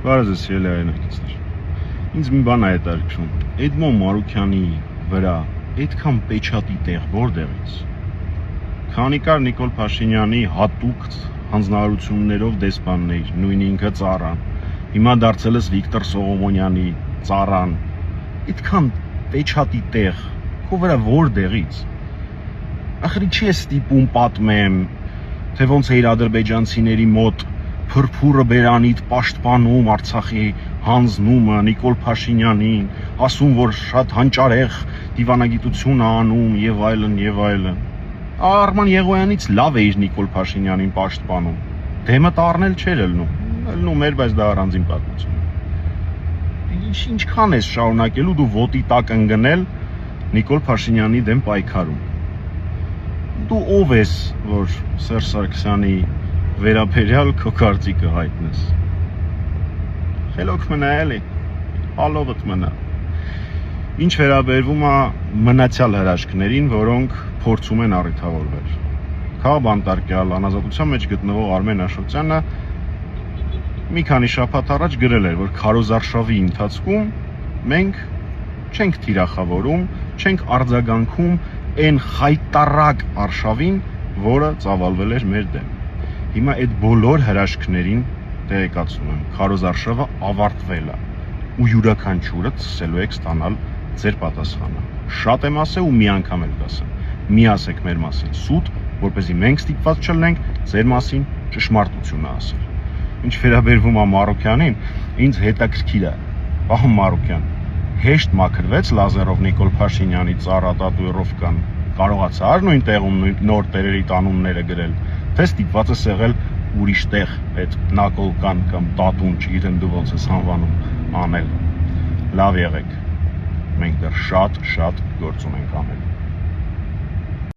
Բարեզ սիրելի հայրենակիցներ, ինձ մի բան է հետաքրքրում, Էդմոն Մարուքյանի վրա այդքան պեչատի տեղ որտեղից։ Քանի կար Նիկոլ Փաշինյանի հատուկ հանձնարարություններով դեսպանն էր, նույն ինքը ծառան, հիմա դարձել ես Վիկտոր Սողոմոնյանի ծառան, այդքան պեչատի տեղ, քո վրա որտեղից։ Ախր ինչի է ստիպում պատմեմ, թե ոնց է իր ադրբեջանցիների մոտ փրփուրը բերանիդ պաշտպանում Արցախի հանձնումը Նիկոլ Փաշինյանին, ասում որ շատ հանճարեղ դիվանագիտություն է անում եւ այլն։ Արման Եղոյանից լավ է իր Նիկոլ Փաշինյանին պաշտպանում։ Դեմը տառնել չէր ելնում էր, բայց դա առանձին պատմություն է։ Ինչքան ես շարունակելու դու ոտի տակ ընկնել Նիկոլ Փաշինյանի դեմ պայքարում։ Դու ով ես, որ Սերժ Սարգսյանի վերաբերյալ քո կարծիքը հայտնես։ Խելոք մնա էլի, ալովդ մնա։ Ինչ վերաբերվում է մնացյալ հրաշքներին, որոնք փորձում են առիթավորվել։ Քաղբանտարկյալ անազատության մեջ գտնվող Արմեն Աշոտյանը մի քանի շաբաթ առաջ գրել էր, որ քարոզարշավի ընթացքում մենք չենք թիրախավորում, չենք արձագանքում այն խայտարակ արշավին, որը ծավալվել էր մեր դեմ։ Հիմա այդ բոլոր հրաշքներին տեղեկացնում եմ, քարոզարշավը ավարտվել է ու յուրաքանչյուրը սկսելու եք ստանալ ձեր պատասխանը։ Շատ եմ ասել ու մի անգամ էլ կասեմ։ Մի ասեք մեր մասին սուտ, որպեսզի մենք ստիպված չլինենք ձեր մասին ճշմարտությունը ասել։ Ինչ վերաբերվում է Մարուքյանին, ինձ հետաքրքիր է, պահում Մարուքյան, հեշտ մաքրվեց Լազարով Նիկոլ Փաշինյանի ծառատատուիրովկան, կարողացար նույն տեղում նոր տերերի տանունները գրել, թե ստիպված ես եղել ուրիշ տեղ այդ նակոլկան կամ տատուն, չգիտեմ դու ոնց ես անվանում, անել։ Լավ եղեք, մենք դեռ շատ գործ ունենք անել։